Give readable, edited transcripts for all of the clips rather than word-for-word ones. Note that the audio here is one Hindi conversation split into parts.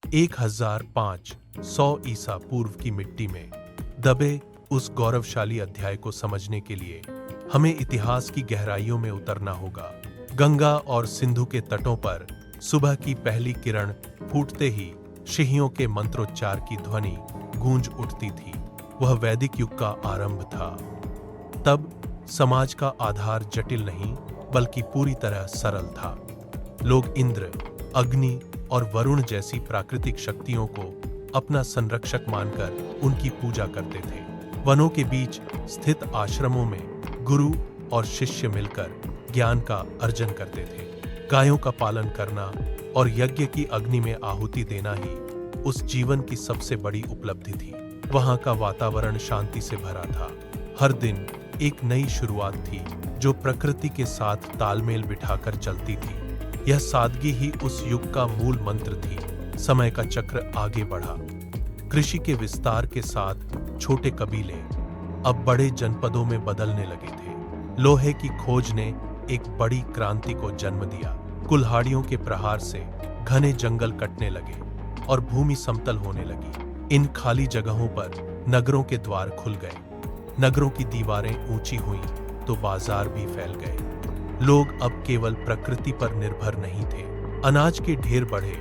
1500 ईसा पूर्व की मिट्टी में दबे उस गौरवशाली अध्याय को समझने के लिए हमें इतिहास की गहराइयों में उतरना होगा। गंगा और सिंधु के तटों पर सुबह की पहली किरण फूटते ही शिहियों के मंत्रोच्चार की ध्वनि गूंज उठती थी। वह वैदिक युग का आरंभ था। तब समाज का आधार जटिल नहीं बल्कि पूरी तरह सरल था। लोग इंद्र, अग्नि और वरुण जैसी प्राकृतिक शक्तियों को अपना संरक्षक मानकर उनकी पूजा करते थे। वनों के बीच स्थित आश्रमों में गुरु और शिष्य मिलकर ज्ञान का अर्जन करते थे। गायों का पालन करना और यज्ञ की अग्नि में आहुति देना ही उस जीवन की सबसे बड़ी उपलब्धि थी। वहां का वातावरण शांति से भरा था। हर दिन एक नई शुरुआत थी जो प्रकृति के साथ तालमेल बिठाकर चलती थी। यह सादगी ही उस युग का मूल मंत्र थी। समय का चक्र आगे बढ़ा। कृषि के विस्तार के साथ छोटे कबीले अब बड़े जनपदों में बदलने लगे थे। लोहे की खोज ने एक बड़ी क्रांति को जन्म दिया। कुल्हाड़ियों के प्रहार से घने जंगल कटने लगे और भूमि समतल होने लगी। इन खाली जगहों पर नगरों के द्वार खुल गए। नगरों की दीवारें ऊंची हुईं तो बाजार भी फैल गए। लोग अब केवल प्रकृति पर निर्भर नहीं थे। अनाज के ढेर बढ़े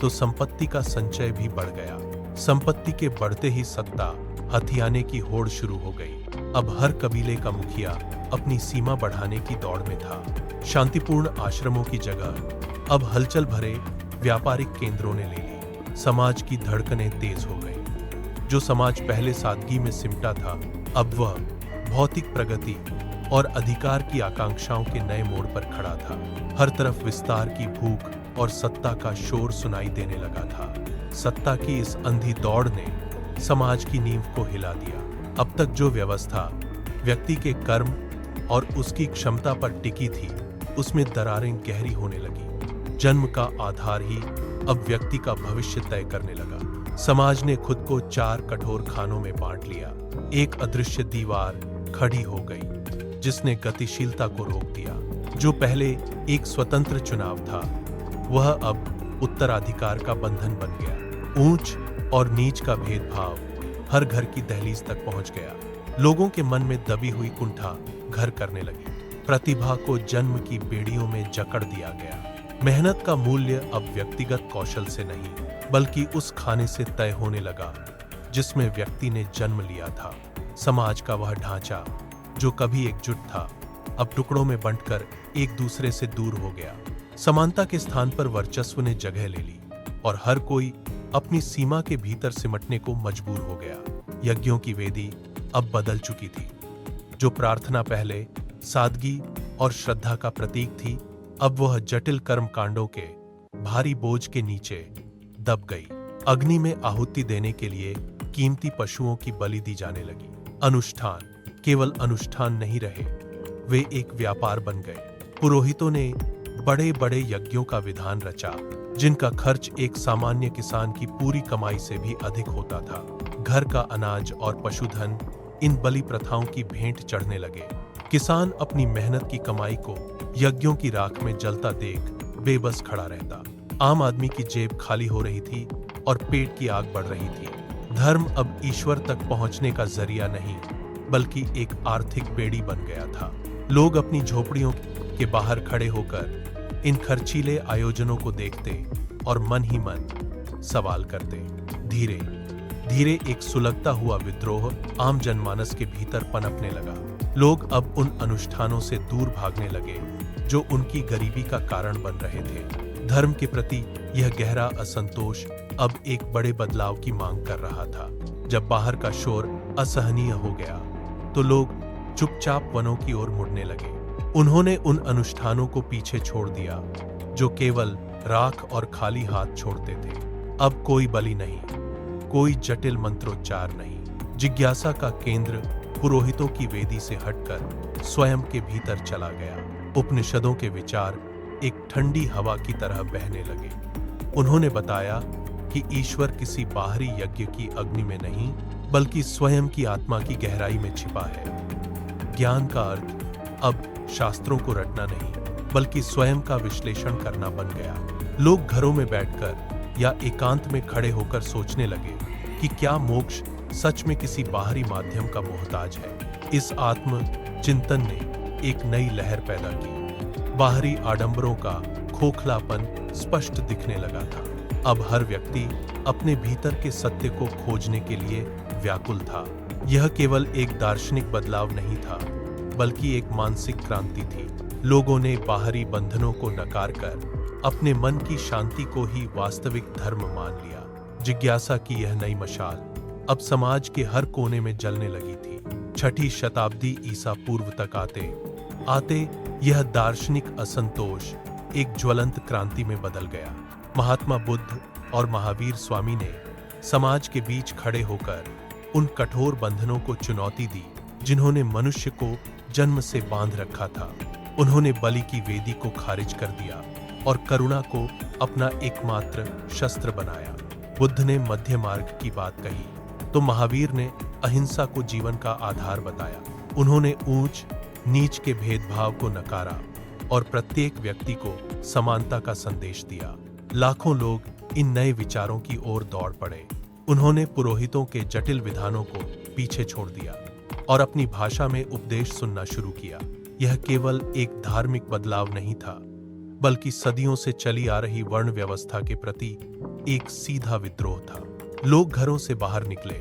तो संपत्ति का संचय भी बढ़ गया। संपत्ति के बढ़ते ही सत्ता हथियाने की होड़ शुरू हो गई। अब हर कबीले का मुखिया अपनी सीमा बढ़ाने की दौड़ में था। शांतिपूर्ण आश्रमों की जगह अब हलचल भरे व्यापारिक केंद्रों ने ले ली। समाज की धड़कनें तेज हो गई। जो समाज पहले सादगी में सिमटा था, अब वह भौतिक प्रगति और अधिकार की आकांक्षाओं के नए मोड़ पर खड़ा था। हर तरफ विस्तार की भूख और सत्ता का शोर सुनाई देने लगा था। सत्ता की इस अंधी दौड़ ने समाज की नींव को हिला दिया। अब तक जो व्यवस्था व्यक्ति के कर्म और उसकी क्षमता पर टिकी थी, उसमें दरारें गहरी होने लगी। जन्म का आधार ही अब व्यक्ति का भविष्य तय करने लगा। समाज ने खुद को 4 कठोर खानों में बांट लिया। एक अदृश्य दीवार खड़ी हो गई जिसने गतिशीलता को रोक दिया। जो पहले एक स्वतंत्र चुनाव था, वह अब उत्तराधिकार का बंधन बन गया। ऊंच और नीच का भेदभाव हर घर की दहलीज तक पहुंच गया। लोगों के मन में दबी हुई कुंठा घर करने लगी। प्रतिभा को जन्म की बेड़ियों में जकड़ दिया गया। मेहनत का मूल्य अब व्यक्तिगत कौशल से नहीं बल्कि उस खाने से तय होने लगा जिसमें व्यक्ति ने जन्म लिया था। समाज का वह ढांचा जो कभी एकजुट था, अब टुकड़ों में बंटकर एक दूसरे से दूर हो गया। समानता के स्थान पर वर्चस्व ने जगह ले ली और हर कोई अपनी सीमा के भीतर सिमटने को मजबूर हो गया। यज्ञों की वेदी अब बदल चुकी थी। जो प्रार्थना पहले सादगी और श्रद्धा का प्रतीक थी, अब वह जटिल कर्म कांडों के भारी बोझ के नीचे दब गई। अग्नि में आहुति देने के लिए कीमती पशुओं की बलि दी जाने लगी। अनुष्ठान केवल अनुष्ठान नहीं रहे, वे एक व्यापार बन गए। पुरोहितों ने बड़े बड़े यज्ञों का विधान रचा जिनका खर्च एक सामान्य किसान की पूरी कमाई से भी अधिक होता था। घर का अनाज और पशुधन इन बलि प्रथाओं की भेंट चढ़ने लगे। किसान अपनी मेहनत की कमाई को यज्ञों की राख में जलता देख बेबस खड़ा रहता। आम आदमी की जेब खाली हो रही थी और पेट की आग बढ़ रही थी। धर्म अब ईश्वर तक पहुंचने का जरिया नहीं बल्कि एक आर्थिक बेड़ी बन गया था। लोग अपनी झोपड़ियों के बाहर खड़े होकर इन खर्चीले आयोजनों को देखते और मन ही मन सवाल करते। धीरे धीरे एक सुलगता हुआ विद्रोह आम जनमानस के भीतर पनपने लगा। लोग अब उन अनुष्ठानों से दूर भागने लगे जो उनकी गरीबी का कारण बन रहे थे। धर्म के प्रति यह गहरा असंतोष अब एक बड़े बदलाव की मांग कर रहा था। जब बाहर का शोर असहनीय हो गया तो लोग चुपचाप वनों की ओर मुड़ने लगे। उन्होंने उन अनुष्ठानों को पीछे छोड़ दिया जो केवल राख और खाली हाथ छोड़ते थे। अब कोई बलि नहीं, कोई जटिल मंत्रोच्चार नहीं। जिज्ञासा का केंद्र पुरोहितों की वेदी से हटकर स्वयं के भीतर चला गया। उपनिषदों के विचार एक ठंडी हवा की तरह बहने लगे। उन्होंने बताया कि ईश्वर किसी बाहरी यज्ञ की अग्नि में नहीं बल्कि स्वयं की आत्मा की गहराई में छिपा है। ज्ञान का अर्थ अब शास्त्रों को रटना नहीं बल्कि स्वयं का विश्लेषण करना बन गया। लोग घरों में बैठकर या एकांत में खड़े होकर सोचने लगे कि क्या मोक्ष सच में किसी बाहरी माध्यम का मोहताज है। इस आत्म चिंतन ने एक नई लहर पैदा की। बाहरी आडंबरों का खोखलापन स्पष्ट दिखने लगा था। अब हर व्यक्ति अपने भीतर के सत्य को खोजने के लिए व्याकुल था। यह केवल एक दार्शनिक बदलाव नहीं था, बल्कि एक मानसिक क्रांति थी। लोगों ने बाहरी बंधनों को नकार कर अपने मन की शांति को ही वास्तविक धर्म मान लिया। जिज्ञासा की यह नई मशाल अब समाज के हर कोने में जलने लगी थी। 6ठी शताब्दी ईसा पूर्व तक आते आते यह दार्शनिक असंतोष एक ज्वलंत क्रांति में बदल गया। महात्मा बुद्ध और महावीर स्वामी ने समाज के बीच खड़े होकर उन कठोर बंधनों को चुनौती दी जिन्होंने मनुष्य को जन्म से बांध रखा था। उन्होंने बलि की वेदी को खारिज कर दिया और करुणा को अपना एकमात्र शस्त्र बनाया। बुद्ध ने मध्य मार्ग की बात कही तो महावीर ने अहिंसा को जीवन का आधार बताया। उन्होंने ऊंच नीच के भेदभाव को नकारा और प्रत्येक व्यक्ति को समानता का संदेश दिया। लाखों लोग इन नए विचारों की ओर दौड़ पड़े। उन्होंने पुरोहितों के जटिल विधानों को पीछे छोड़ दिया और अपनी भाषा में उपदेश सुनना शुरू किया। यह केवल एक धार्मिक बदलाव नहीं था, बल्कि सदियों से चली आ रही वर्ण व्यवस्था के प्रति एक सीधा विद्रोह था। लोग घरों से बाहर निकले,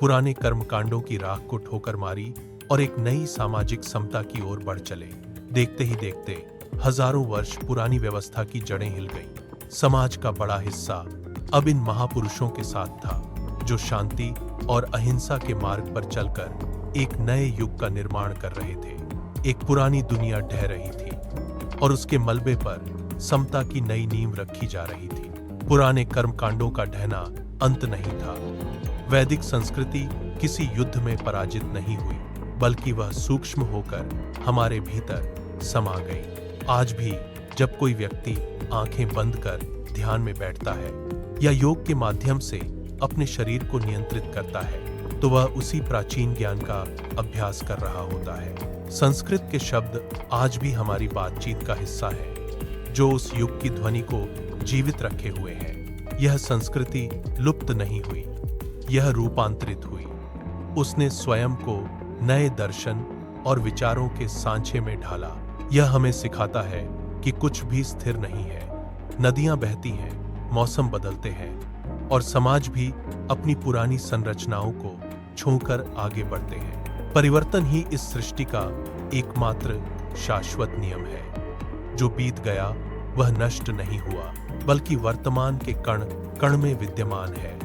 पुराने कर्मकांडों की राख को ठोकर मारी और एक नई सामाजिक समता की ओर बढ़ चले। देखते ही देखते हजारों वर्ष पुरानी व्यवस्था की जड़ें हिल गईं। समाज का बड़ा हिस्सा अब इन महापुरुषों के साथ था, जो शांति और अहिंसा के मार्ग पर चलकर एक नए युग का निर्माण कर रहे थे। एक पुरानी दुनिया ढह रही थी और उसके मलबे पर समता की नई नींव रखी जा रही थी। पुराने कर्मकांडों का ढहना अंत नहीं था। वैदिक संस्कृति किसी युद्ध में पराजित नहीं हुई, बल्कि वह सूक्ष्म होकर हमारे भीतर समा गई। आज भी जब कोई व्यक्ति आंखें बंद कर ध्यान में बैठता है या योग के माध्यम से अपने शरीर को नियंत्रित करता है, तो वह उसी प्राचीन ज्ञान का अभ्यास कर रहा होता है। संस्कृत के शब्द आज भी हमारी बातचीत का हिस्सा है, जो उस युग की ध्वनि को जीवित रखे हुए है। यह संस्कृति लुप्त नहीं हुई, यह रूपांतरित हुई। उसने स्वयं को नए दर्शन और विचारों के सांचे में ढाला। यह हमें सिखाता है कि कुछ भी स्थिर नहीं है। नदियां बहती हैं, मौसम बदलते हैं और समाज भी अपनी पुरानी संरचनाओं को छोड़कर आगे बढ़ते हैं। परिवर्तन ही इस सृष्टि का एकमात्र शाश्वत नियम है। जो बीत गया वह नष्ट नहीं हुआ, बल्कि वर्तमान के कण कण में विद्यमान है।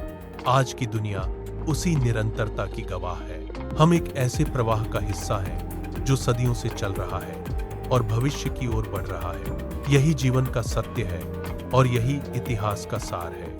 आज की दुनिया उसी निरंतरता की गवाह है। हम एक ऐसे प्रवाह का हिस्सा हैं जो सदियों से चल रहा है और भविष्य की ओर बढ़ रहा है। यही जीवन का सत्य है और यही इतिहास का सार है।